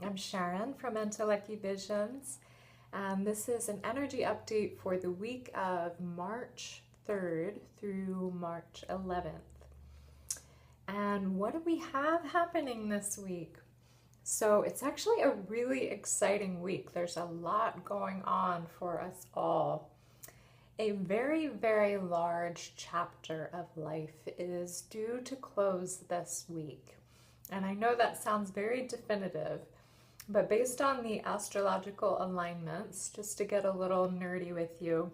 I'm Sharon from Lucky Visions, and this is an energy update for the week of March 3rd through March 11th. And what do we have happening this week? So it's actually a really exciting week. There's a lot going on for us all. A very, very large chapter of life is due to close this week. And I know that sounds very definitive, but based on the astrological alignments, just to get a little nerdy with you,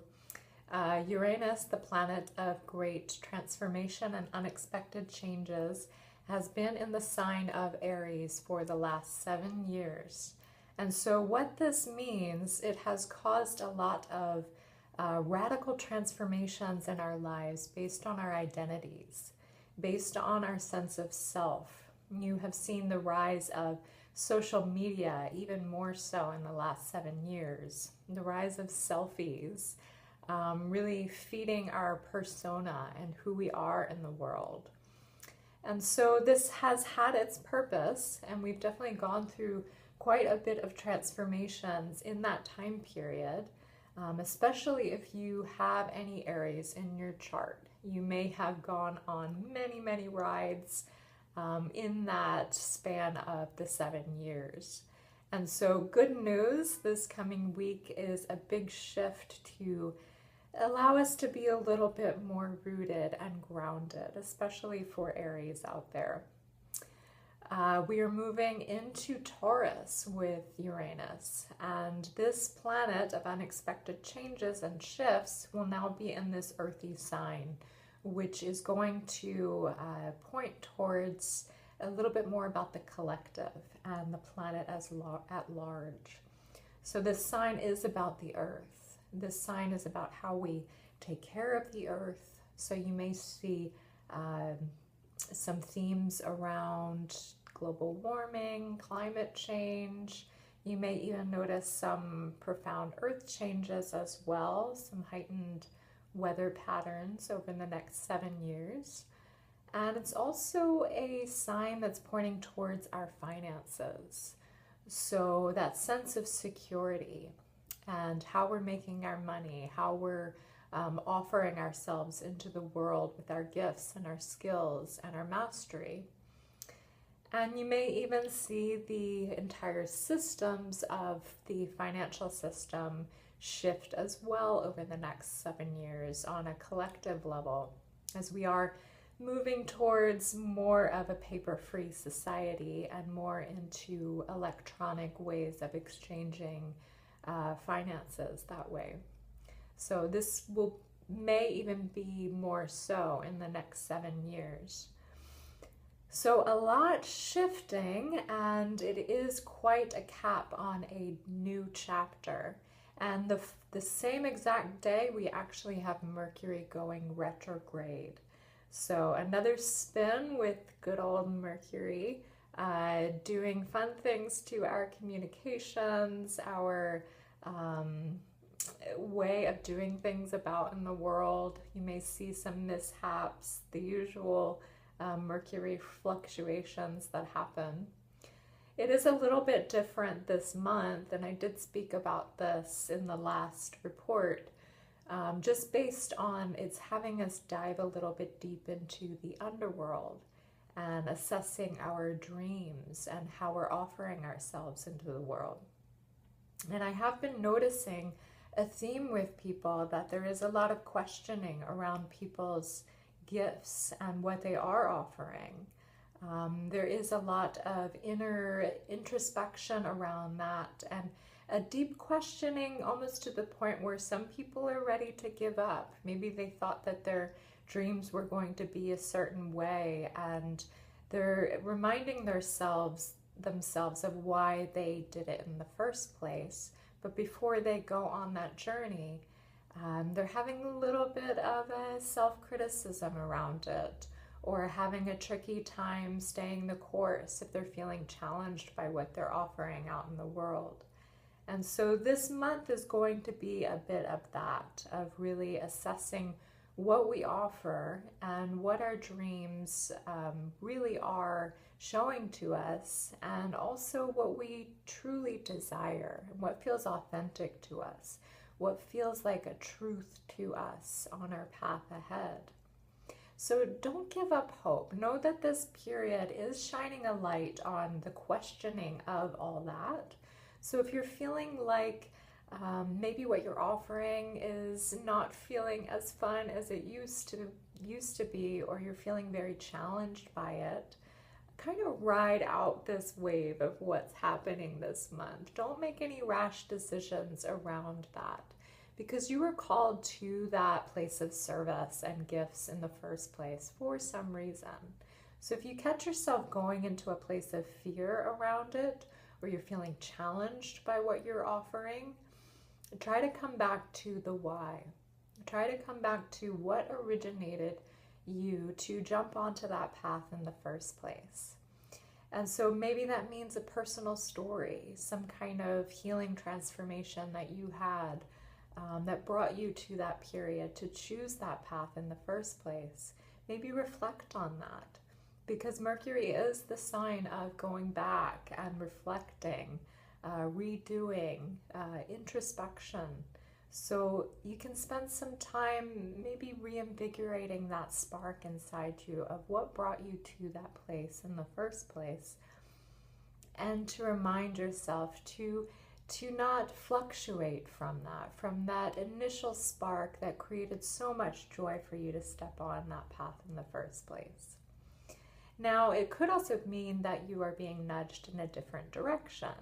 Uranus, the planet of great transformation and unexpected changes, has been in the sign of Aries for the last 7 years. And so what this means, it has caused a lot of radical transformations in our lives based on our identities, based on our sense of self. You have seen the rise of social media, even more so in the last 7 years, the rise of selfies, really feeding our persona and who we are in the world. And so this has had its purpose, and we've definitely gone through quite a bit of transformations in that time period, especially if you have any Aries in your chart. You may have gone on many, many rides in that span of the 7 years. And so good news, this coming week is a big shift to allow us to be a little bit more rooted and grounded, especially for Aries out there. We are moving into Taurus with Uranus, and this planet of unexpected changes and shifts will now be in this earthy sign, which is going to point towards a little bit more about the collective and the planet at large. So this sign is about the earth. This sign is about how we take care of the earth. So you may see some themes around global warming, climate change. You may even notice some profound earth changes as well, some heightened weather patterns over the next 7 years. And it's also a sign that's pointing towards our finances. So that sense of security and how we're making our money, how we're offering ourselves into the world with our gifts and our skills and our mastery. And you may even see the entire systems of the financial system shift as well over the next 7 years on a collective level, as we are moving towards more of a paper-free society and more into electronic ways of exchanging finances that way. So this may even be more so in the next 7 years. So a lot shifting, and it is quite a cap on a new chapter. And the same exact day, we actually have Mercury going retrograde. So another spin with good old Mercury, doing fun things to our communications, our way of doing things about in the world. You may see some mishaps, the usual Mercury fluctuations that happen. It is a little bit different this month, and I did speak about this in the last report, just based on it's having us dive a little bit deep into the underworld and assessing our dreams and how we're offering ourselves into the world. And I have been noticing a theme with people that there is a lot of questioning around people's gifts and what they are offering. There is a lot of inner introspection around that and a deep questioning, almost to the point where some people are ready to give up. Maybe they thought that their dreams were going to be a certain way, and they're reminding themselves of why they did it in the first place. But before they go on that journey, they're having a little bit of a self-criticism around it, or having a tricky time staying the course if they're feeling challenged by what they're offering out in the world. And so this month is going to be a bit of that, of really assessing what we offer and what our dreams really are showing to us, and also what we truly desire, what feels authentic to us, what feels like a truth to us on our path ahead. So don't give up hope. Know that this period is shining a light on the questioning of all that. So if you're feeling like maybe what you're offering is not feeling as fun as it used to be, or you're feeling very challenged by it, kind of ride out this wave of what's happening this month. Don't make any rash decisions around that, because you were called to that place of service and gifts in the first place for some reason. So if you catch yourself going into a place of fear around it, or you're feeling challenged by what you're offering, try to come back to the why. Try to come back to what originated you to jump onto that path in the first place. And so maybe that means a personal story, some kind of healing transformation that you had that brought you to that period to choose that path in the first place. Maybe reflect on that, because Mercury is the sign of going back and reflecting, redoing, introspection. So you can spend some time maybe reinvigorating that spark inside you of what brought you to that place in the first place, and to remind yourself to not fluctuate from that initial spark that created so much joy for you to step on that path in the first place. Now, it could also mean that you are being nudged in a different direction.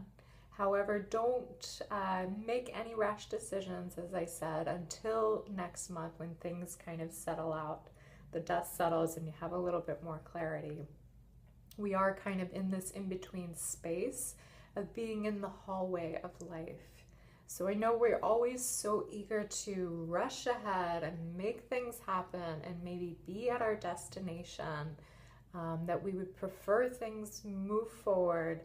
However, don't make any rash decisions, as I said, until next month, when things kind of settle out, the dust settles and you have a little bit more clarity. We are kind of in this in-between space of being in the hallway of life. So I know we're always so eager to rush ahead and make things happen and maybe be at our destination, that we would prefer things move forward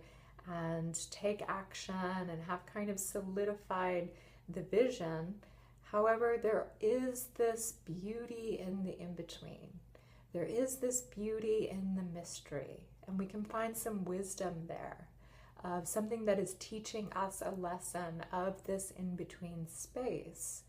and take action and have kind of solidified the vision. However, there is this beauty in the in-between. There is this beauty in the mystery, and we can find some wisdom there of something that is teaching us a lesson of this in-between space.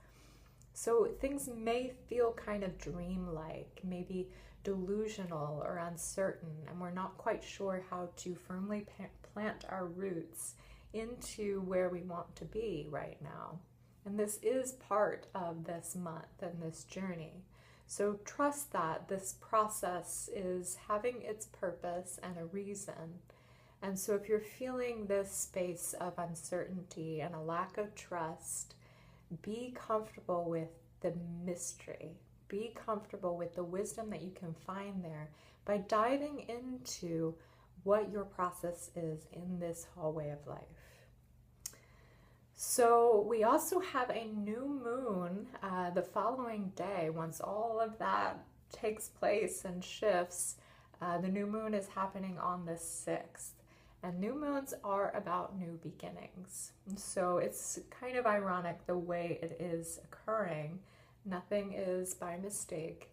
So things may feel kind of dreamlike, maybe delusional or uncertain, and we're not quite sure how to firmly plant our roots into where we want to be right now. And this is part of this month and this journey. So trust that this process is having its purpose and a reason. And so if you're feeling this space of uncertainty and a lack of trust, be comfortable with the mystery. Be comfortable with the wisdom that you can find there by diving into what your process is in this hallway of life. So we also have a new moon the following day. Once all of that takes place and shifts, the new moon is happening on the 6th. And new moons are about new beginnings. So it's kind of ironic the way it is occurring. Nothing is by mistake,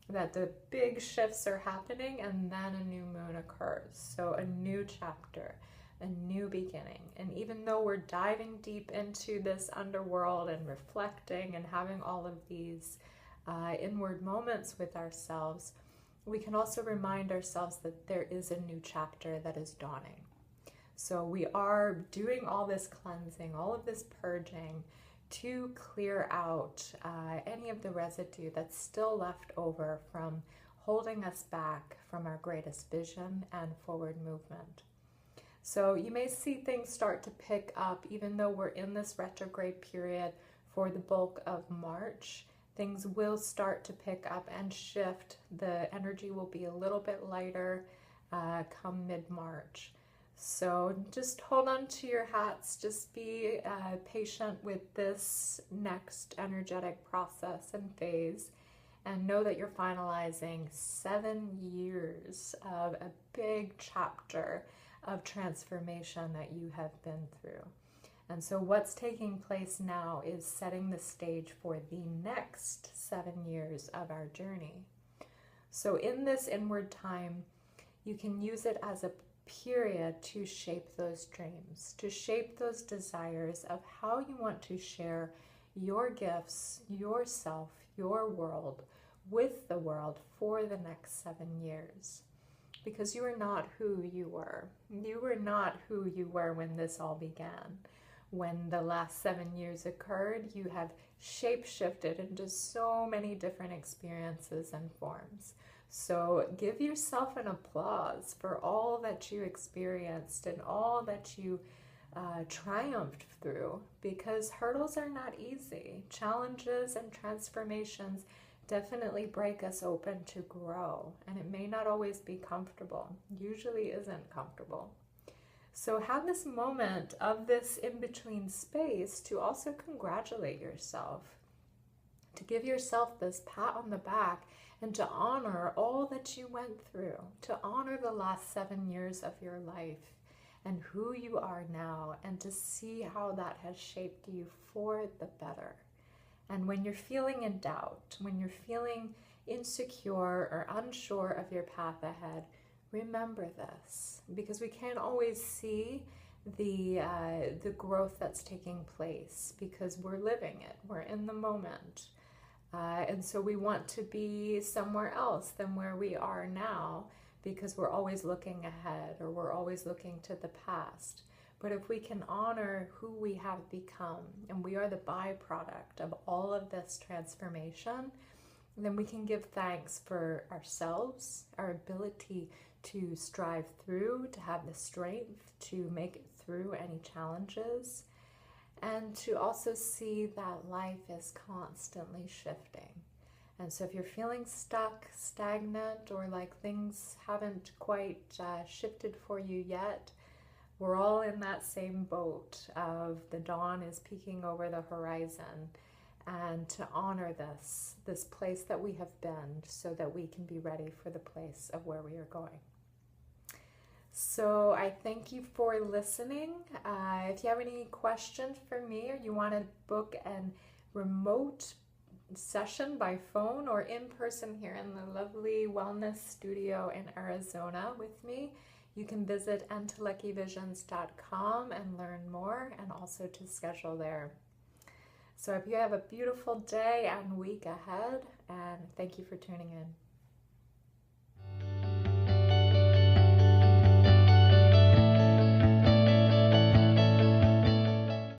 that the big shifts are happening and then a new moon occurs. So a new chapter, a new beginning. And even though we're diving deep into this underworld and reflecting and having all of these inward moments with ourselves, we can also remind ourselves that there is a new chapter that is dawning. So we are doing all this cleansing, all of this purging to clear out any of the residue that's still left over from holding us back from our greatest vision and forward movement. So you may see things start to pick up, even though we're in this retrograde period for the bulk of March. Things will start to pick up and shift. The energy will be a little bit lighter come mid-March. So just hold on to your hats, just be patient with this next energetic process and phase, and know that you're finalizing 7 years of a big chapter of transformation that you have been through. And so what's taking place now is setting the stage for the next 7 years of our journey. So in this inward time, you can use it as a period to shape those dreams, to shape those desires of how you want to share your gifts, yourself, your world with the world for the next 7 years. Because you are not who you were. You were not who you were when this all began. When the last 7 years occurred, you have shape-shifted into so many different experiences and forms. So give yourself an applause for all that you experienced and all that you triumphed through, because hurdles are not easy. Challenges and transformations definitely break us open to grow, and it may not always be comfortable. Usually isn't comfortable. So have this moment of this in-between space to also congratulate yourself, to give yourself this pat on the back, and to honor all that you went through, to honor the last 7 years of your life and who you are now, and to see how that has shaped you for the better. And when you're feeling in doubt, when you're feeling insecure or unsure of your path ahead, remember this, because we can't always see the growth that's taking place because we're living it, we're in the moment. And so we want to be somewhere else than where we are now because we're always looking ahead or we're always looking to the past. But if we can honor who we have become, and we are the byproduct of all of this transformation, then we can give thanks for ourselves, our ability to strive through, to have the strength to make it through any challenges, and to also see that life is constantly shifting. And so if you're feeling stuck, stagnant, or like things haven't quite shifted for you yet, we're all in that same boat of the dawn is peeking over the horizon, and to honor this place that we have been so that we can be ready for the place of where we are going. So I thank you for listening. If you have any questions for me, or you want to book a remote session by phone or in person here in the lovely wellness studio in Arizona with me, you can visit enteleckyvisions.com and learn more, and also to schedule there. So I hope you have a beautiful day and week ahead, and thank you for tuning in.